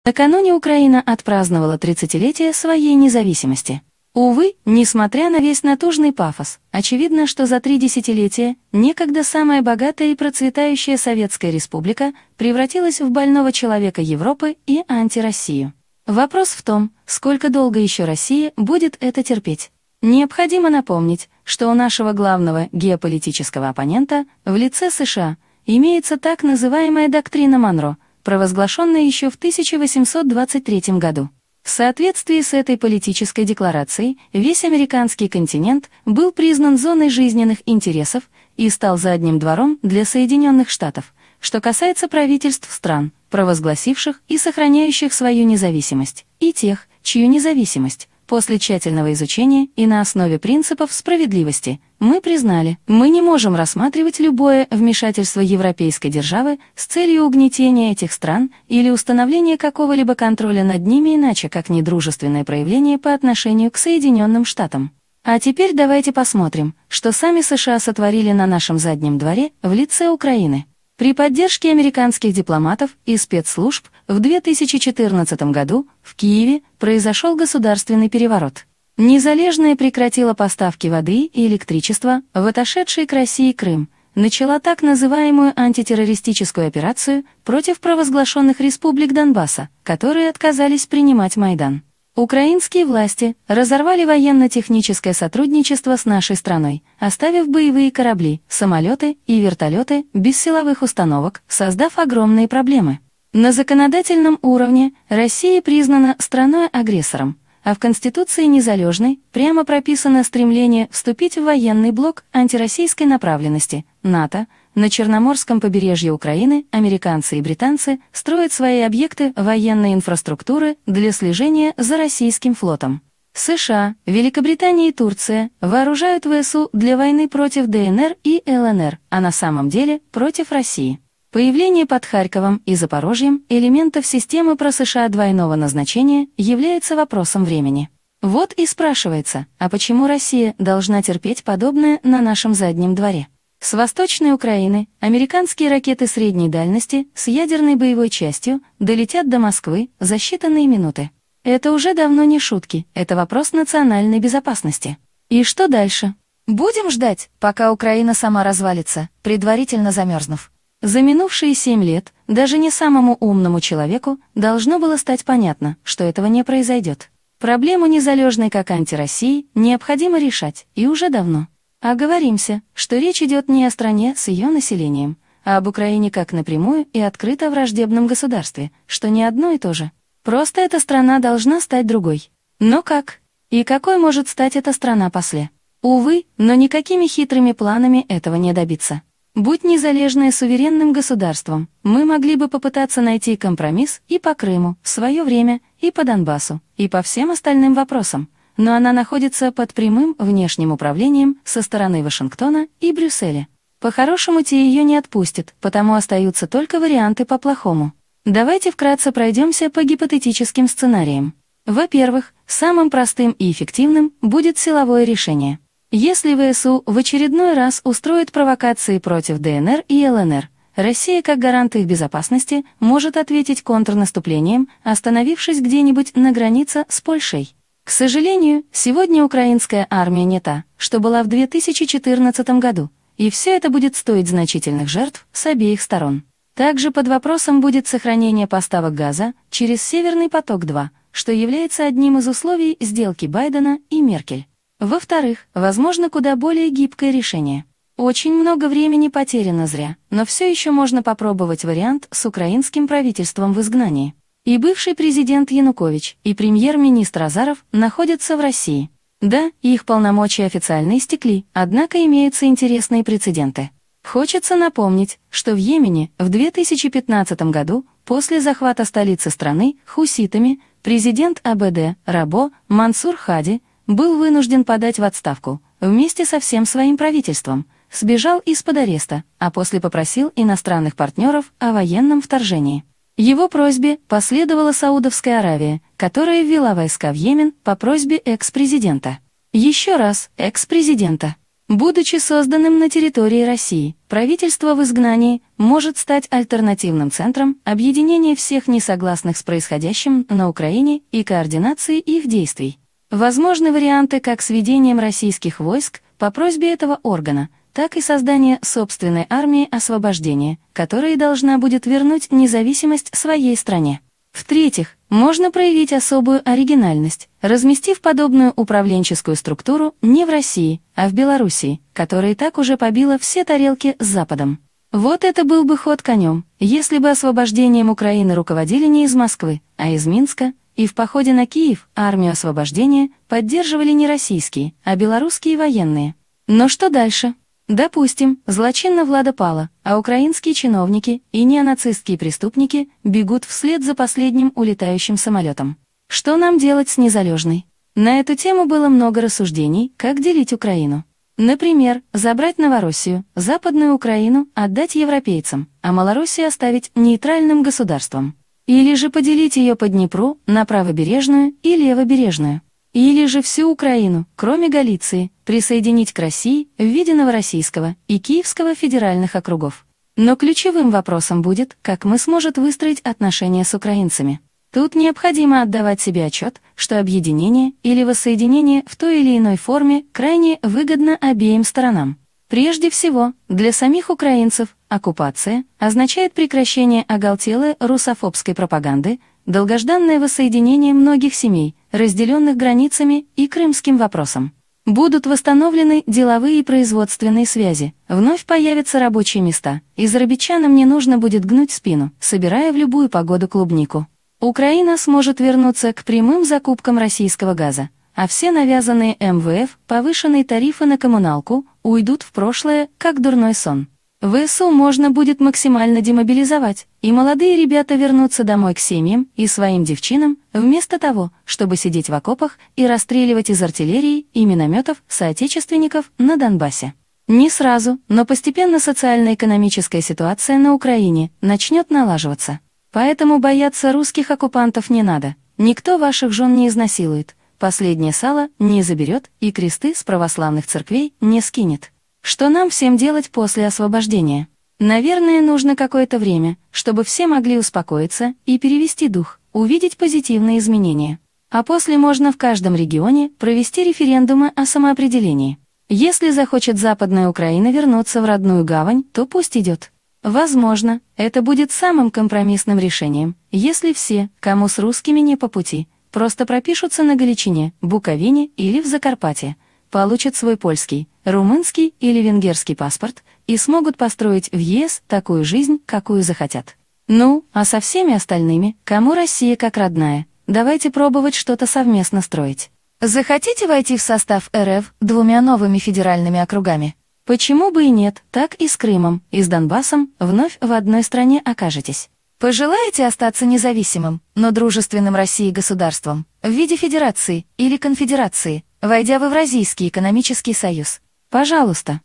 Накануне Украина отпраздновала 30-летие своей независимости. Увы, несмотря на весь натужный пафос, очевидно, что за 3 десятилетия некогда самая богатая и процветающая Советская Республика превратилась в больного человека Европы и антироссию. Вопрос в том, сколько долго еще Россия будет это терпеть. Необходимо напомнить, что у нашего главного геополитического оппонента в лице США имеется так называемая доктрина Монро, провозглашенная еще в 1823 году. В соответствии с этой политической декларацией, весь американский континент был признан зоной жизненных интересов и стал задним двором для Соединенных Штатов, что касается правительств стран, провозгласивших и сохраняющих свою независимость, и тех, чью независимость, после тщательного изучения и на основе принципов справедливости, мы признали, мы не можем рассматривать любое вмешательство европейской державы с целью угнетения этих стран или установления какого-либо контроля над ними иначе, как недружественное проявление по отношению к Соединенным Штатам. А теперь давайте посмотрим, что сами США сотворили на нашем заднем дворе в лице Украины. При поддержке американских дипломатов и спецслужб в 2014 году в Киеве произошел государственный переворот. Незалежная прекратила поставки воды и электричества в отошедший к России Крым, начала так называемую антитеррористическую операцию против провозглашенных республик Донбасса, которые отказались принимать Майдан. Украинские власти разорвали военно-техническое сотрудничество с нашей страной, оставив боевые корабли, самолеты и вертолеты без силовых установок, создав огромные проблемы. На законодательном уровне Россия признана страной-агрессором, а в Конституции незалежной прямо прописано стремление вступить в военный блок антироссийской направленности, НАТО. На Черноморском побережье Украины американцы и британцы строят свои объекты военной инфраструктуры для слежения за российским флотом. США, Великобритания и Турция вооружают ВСУ для войны против ДНР и ЛНР, а на самом деле против России. Появление под Харьковом и Запорожьем элементов системы про-США двойного назначения является вопросом времени. Вот и спрашивается, а почему Россия должна терпеть подобное на нашем заднем дворе? С восточной Украины американские ракеты средней дальности с ядерной боевой частью долетят до Москвы за считанные минуты. Это уже давно не шутки, это вопрос национальной безопасности. И что дальше? Будем ждать, пока Украина сама развалится, предварительно замерзнув. За минувшие 7 лет даже не самому умному человеку должно было стать понятно, что этого не произойдет. Проблему незалежной как антироссии необходимо решать, и уже давно. Оговоримся, что речь идет не о стране с ее населением, а об Украине как напрямую и открыто враждебном государстве, что не одно и то же. Просто эта страна должна стать другой. Но как? И какой может стать эта страна после? Увы, но никакими хитрыми планами этого не добиться. Будь незалежная суверенным государством, мы могли бы попытаться найти компромисс и по Крыму в свое время, и по Донбассу, и по всем остальным вопросам. Но она находится под прямым внешним управлением со стороны Вашингтона и Брюсселя. По-хорошему те ее не отпустят, потому остаются только варианты по-плохому. Давайте вкратце пройдемся по гипотетическим сценариям. Во-первых, самым простым и эффективным будет силовое решение. Если ВСУ в очередной раз устроит провокации против ДНР и ЛНР, Россия как гарант их безопасности может ответить контрнаступлением, остановившись где-нибудь на границе с Польшей. К сожалению, сегодня украинская армия не та, что была в 2014 году, и все это будет стоить значительных жертв с обеих сторон. Также под вопросом будет сохранение поставок газа через Северный поток-2, что является одним из условий сделки Байдена и Меркель. Во-вторых, возможно куда более гибкое решение. Очень много времени потеряно зря, но все еще можно попробовать вариант с украинским правительством в изгнании. И бывший президент Янукович, и премьер-министр Азаров находятся в России. Да, их полномочия официально истекли, однако имеются интересные прецеденты. Хочется напомнить, что в Йемене в 2015 году, после захвата столицы страны хуситами, президент АБД Рабо Мансур Хади был вынужден подать в отставку вместе со всем своим правительством, сбежал из-под ареста, а после попросил иностранных партнеров о военном вторжении. Его просьбе последовала Саудовская Аравия, которая ввела войска в Йемен по просьбе экс-президента. Еще раз, экс-президента. Будучи созданным на территории России, правительство в изгнании может стать альтернативным центром объединения всех несогласных с происходящим на Украине и координации их действий. Возможны варианты как с введением российских войск по просьбе этого органа, так и создание собственной армии освобождения, которая должна будет вернуть независимость своей стране. В-третьих, можно проявить особую оригинальность, разместив подобную управленческую структуру не в России, а в Белоруссии, которая и так уже побила все тарелки с Западом. Вот это был бы ход конем, если бы освобождением Украины руководили не из Москвы, а из Минска, и в походе на Киев армию освобождения поддерживали не российские, а белорусские военные. Но что дальше? Допустим, злочинно влада пала, а украинские чиновники и неонацистские преступники бегут вслед за последним улетающим самолетом. Что нам делать с Незалежной? На эту тему было много рассуждений, как делить Украину. Например, забрать Новороссию, Западную Украину отдать европейцам, а Малороссию оставить нейтральным государством. Или же поделить ее по Днепру на правобережную и левобережную. Или же всю Украину, кроме Галиции, присоединить к России в виде Новороссийского и Киевского федеральных округов. Но ключевым вопросом будет, как мы сможем выстроить отношения с украинцами. Тут необходимо отдавать себе отчет, что объединение или воссоединение в той или иной форме крайне выгодно обеим сторонам. Прежде всего, для самих украинцев оккупация означает прекращение оголтелой русофобской пропаганды, долгожданное воссоединение многих семей, разделенных границами и крымским вопросом. Будут восстановлены деловые и производственные связи, вновь появятся рабочие места, и зарабичанам не нужно будет гнуть спину, собирая в любую погоду клубнику. Украина сможет вернуться к прямым закупкам российского газа, а все навязанные МВФ повышенные тарифы на коммуналку уйдут в прошлое, как дурной сон. ВСУ можно будет максимально демобилизовать, и молодые ребята вернутся домой к семьям и своим девчинам, вместо того, чтобы сидеть в окопах и расстреливать из артиллерии и минометов соотечественников на Донбассе. Не сразу, но постепенно социально-экономическая ситуация на Украине начнет налаживаться. Поэтому бояться русских оккупантов не надо, никто ваших жен не изнасилует, последнее сало не заберет и кресты с православных церквей не скинет. Что нам всем делать после освобождения? Наверное, нужно какое-то время, чтобы все могли успокоиться и перевести дух, увидеть позитивные изменения. А после можно в каждом регионе провести референдумы о самоопределении. Если захочет Западная Украина вернуться в родную гавань, то пусть идет. Возможно, это будет самым компромиссным решением, если все, кому с русскими не по пути, просто пропишутся на Галичине, Буковине или в Закарпатье, получат свой польский, румынский или венгерский паспорт и смогут построить в ЕС такую жизнь, какую захотят. Ну, а со всеми остальными, кому Россия как родная, давайте пробовать что-то совместно строить. Захотите войти в состав РФ 2 новыми федеральными округами? Почему бы и нет, так и с Крымом, и с Донбассом вновь в одной стране окажетесь. Пожелаете остаться независимым, но дружественным России государством, в виде федерации или конфедерации, войдя в Евразийский экономический союз? Пожалуйста.